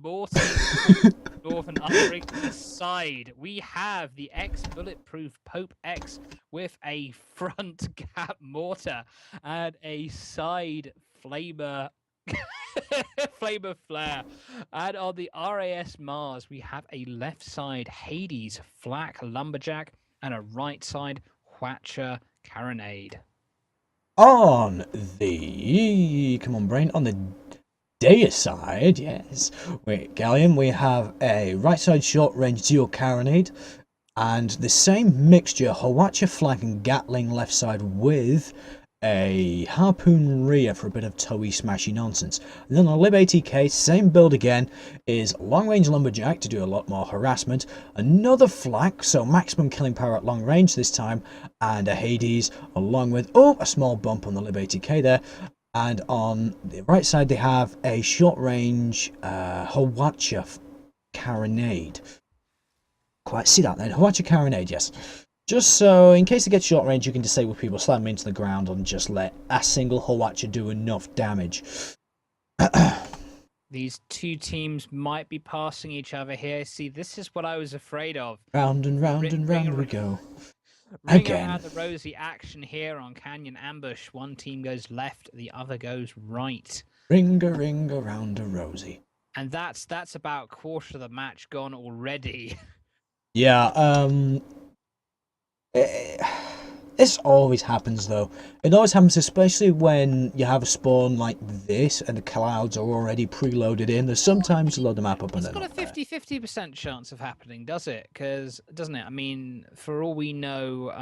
mortar Northern Umbring side. We have the Bulletproof Pope X with a front gap mortar and a side flamer. Flamer flare. And on the RAS Mars, we have a left side Hades flak lumberjack and a right side Whatcher carronade. On the come on, brain. On the Daya side, yes. Wait, Galleon, we have a right side short range dual carronade and the same mixture Hawacha flag and Gatling left side with a harpoon rear for a bit of toey smashy nonsense. And then on Lib 80k, same build again, is long range lumberjack to do a lot more harassment, another flak, so maximum killing power at long range this time, and a Hades along with a small bump on the Lib 80k there. And on the right side they have a short range Hawacha carronade. Quite see that then, Hawacha carronade, yes. Just so, in case they get short range, you can disable people, slam them into the ground, and just let a single Hawacha do enough damage. These two teams might be passing each other here. See, this is what I was afraid of. Round and round and round we go. Ring around the rosy action here on Canyon Ambush. One team goes left, the other goes right. Ring around a rosy. And that's about a quarter of the match gone already. Yeah, this always happens though. It always happens, especially when you have a spawn like this and the clouds are already preloaded in. There's sometimes you load the map up and it's got a 50% chance of happening, does it? Doesn't it? I mean, for all we know,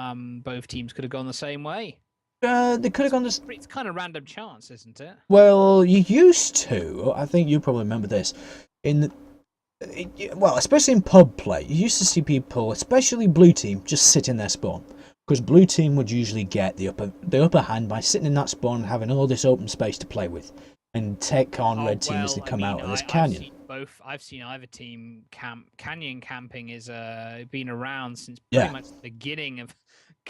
both teams could have gone the same way. They could have gone this. It's kind of random chance, isn't it? Well, you used to. I think you probably remember this. Well, especially in pub play, you used to see people, especially blue team, just sit in their spawn. Because blue team would usually get the upper hand by sitting in that spawn and having all this open space to play with. And take on red team as they come out of this canyon. I've seen either team canyon camping is been around since pretty much the beginning of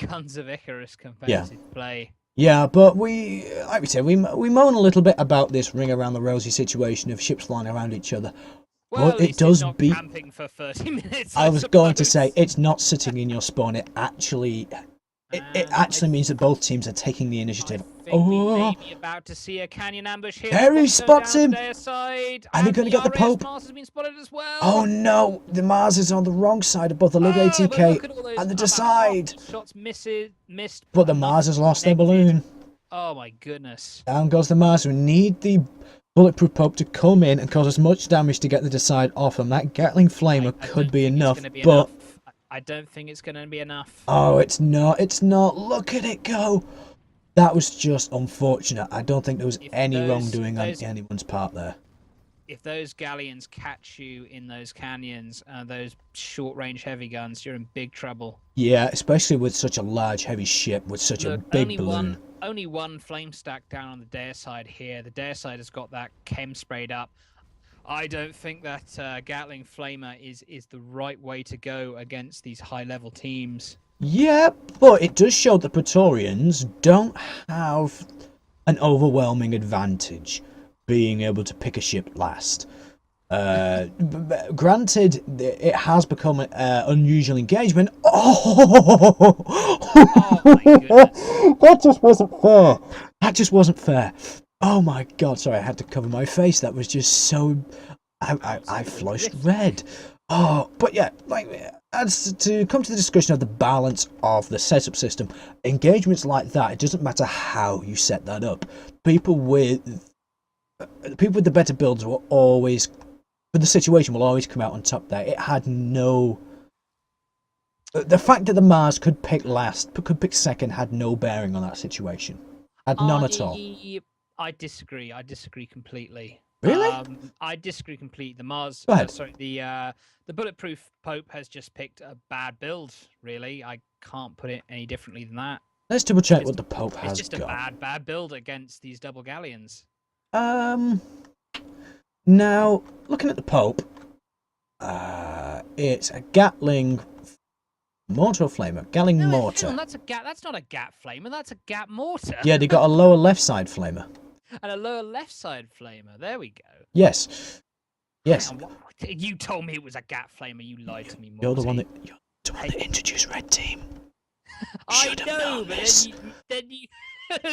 Guns of Icarus competitive play. Yeah, but like we said, we moan a little bit about this ring around the rosy situation of ships flying around each other. Well, it does beat camping for 30 minutes. I was going to say it's not sitting in your spawn. It actually means that both teams are taking the initiative. We may be about to see a canyon ambush here. There he spots him. Side, and they're going to get the Pope. Mars has been spotted as well. Oh no, the Mars is on the wrong side of both the Lib 80k and the Decide. Shots missed. But the Mars has lost their balloon. Oh my goodness. Down goes the Mars. We need the Bulletproof Pope to come in and cause as much damage to get the Decide off him. That Gatling Flamer could be enough, but I don't think it's going to be enough. Oh, it's not. It's not. Look at it go. That was just unfortunate. I don't think there was any wrongdoing on anyone's part there. If those galleons catch you in those canyons, those short-range heavy guns, you're in big trouble. Yeah, especially with such a large, heavy ship with such a big balloon. Only one flame stack down on the Dare side here. The Dare side has got that chem sprayed up. I don't think that Gatling Flamer is the right way to go against these high-level teams. Yeah, but it does show that Praetorians don't have an overwhelming advantage being able to pick a ship last. Granted, it has become an unusual engagement. Oh my goodness. That just wasn't fair. That just wasn't fair. Oh my god, sorry, I had to cover my face. That was just so... I flushed red. Oh, but yeah, like, as to come to the discussion of the balance of the setup system, engagements like that, it doesn't matter how you set that up. People with the better builds will always... But the situation will always come out on top there. It had no... The fact that the Mars could pick last, could pick second, had no bearing on that situation. Had none at all. I disagree. I disagree completely. Really? I disagree completely. The Mars... the Bulletproof Pope has just picked a bad build, really. I can't put it any differently than that. Let's double check what the Pope has got. It's just a bad build against these double galleons. Now, looking at the Pope, it's a Gatling mortar flamer. Gatling mortar. That's not a Gat flamer. That's a Gat mortar. Yeah, they got a lower left side flamer. And a lower left side flamer. There we go. Yes. Yes. Hang on, you told me it was a Gat Flamer. You lied to me, Morty. You're the one that introduced Red Team. I Should have know, known but this. then you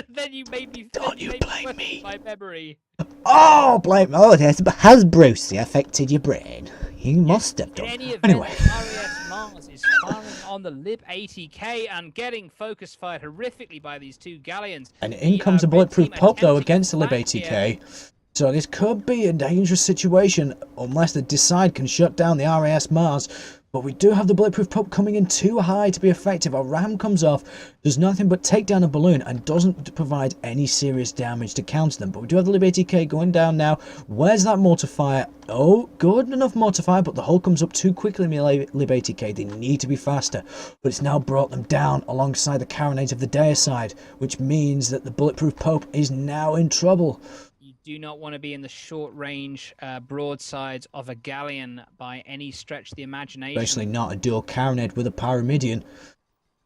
then you made me. Don't you blame question me. my memory. Oh, blame. Oh, yes, but has Brucey affected your brain? He must have In done. any event, Anyway. RAS Mars is firing on the Lib 80k and getting focus fired horrifically by these two galleons. And in The, comes a Red bulletproof Team Pope, though, attempting a against the Lib flank here. 80k. So this could be a dangerous situation unless the Decide can shut down the RAS Mars. But we do have the bulletproof Pope coming in too high to be effective. A ram comes off, does nothing but take down a balloon and doesn't provide any serious damage to counter them. But we do have the Lib 80k going down now. Where's that mortar fire? Oh, good enough mortar fire, but the hull comes up too quickly in the Lib 80k. They need to be faster. But it's now brought them down alongside the carronade of the Deicide, which means that the bulletproof Pope is now in trouble. You do not want to be in the short range broadsides of a galleon by any stretch of the imagination. Especially not a dual carronade with a pyramidion.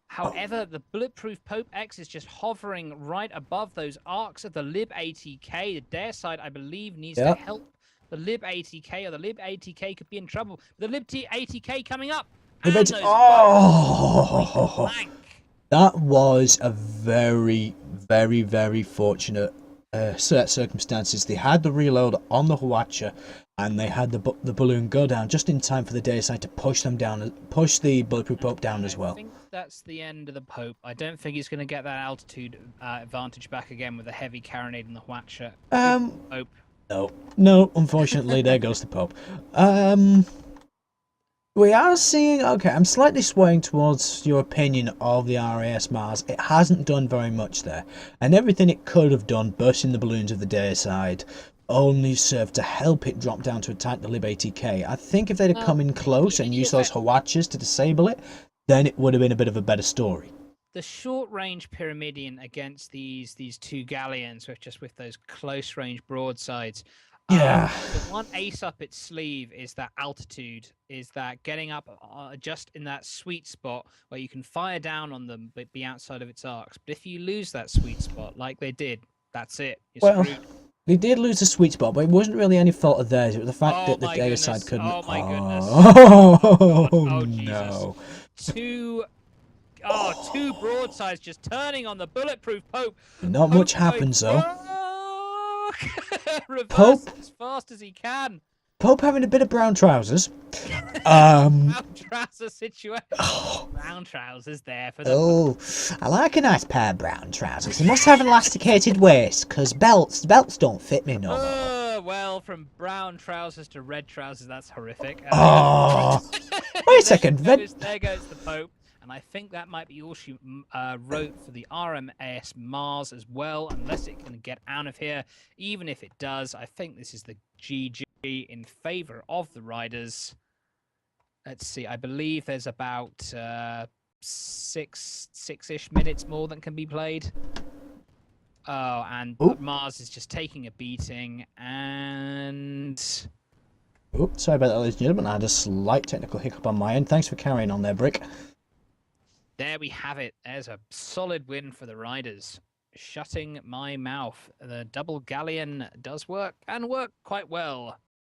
However, the bulletproof Pope X is just hovering right above those arcs of the Lib 80k. The Deicide, I believe, needs to help the Lib 80k, or the Lib 80k could be in trouble. The Lib 80k coming up. Lib 80 that was a very, very, very fortunate set of circumstances. They had the reload on the Huacha, and they had the balloon go down just in time for the Deicide to push them down, push the bulletproof Pope down as well. I think that's the end of the Pope. I don't think he's going to get that altitude advantage back again with a heavy carronade in the Huacha. Pope. No, unfortunately, there goes the Pope. We are seeing, okay, I'm slightly swaying towards your opinion of the RAS Mars. It hasn't done very much there, and everything it could have done, bursting the balloons of the Deicide, only served to help it drop down to attack the Lib 80k. I think if they'd have come in close and used those Huachas to disable it, then it would have been a bit of a better story. The short-range Pyramidion against these two galleons, with those close-range broadsides. Yeah. The one ace up its sleeve is that altitude, is that getting up just in that sweet spot where you can fire down on them but be outside of its arcs. But if you lose that sweet spot, like they did, that's it. You're screwed. They did lose the sweet spot, but it wasn't really any fault of theirs. It was the fact that the Deicide couldn't. Oh my goodness! Oh no! Two broadsides just turning on the bulletproof Pope. Not much happens though. Reverse Pope as fast as he can. Pope having a bit of brown trousers. Brown trouser situation. Brown trousers there for the. Oh, I like a nice pair of brown trousers. They must have an elasticated waist, because belts don't fit me no more. Well, from brown trousers to red trousers, that's horrific. Wait a second. There goes the Pope. And I think that might be all she wrote for the RMAS Mars as well, unless it can get out of here. Even if it does, I think this is the GG in favor of the Ryders. Let's see, I believe there's about six-ish minutes more that can be played. Oh, and Mars is just taking a beating, and... Sorry about that, ladies and gentlemen. I had a slight technical hiccup on my end. Thanks for carrying on there, Brick. There we have it. There's a solid win for the Ryders. Shutting my mouth. The double galleon does work, and work quite well.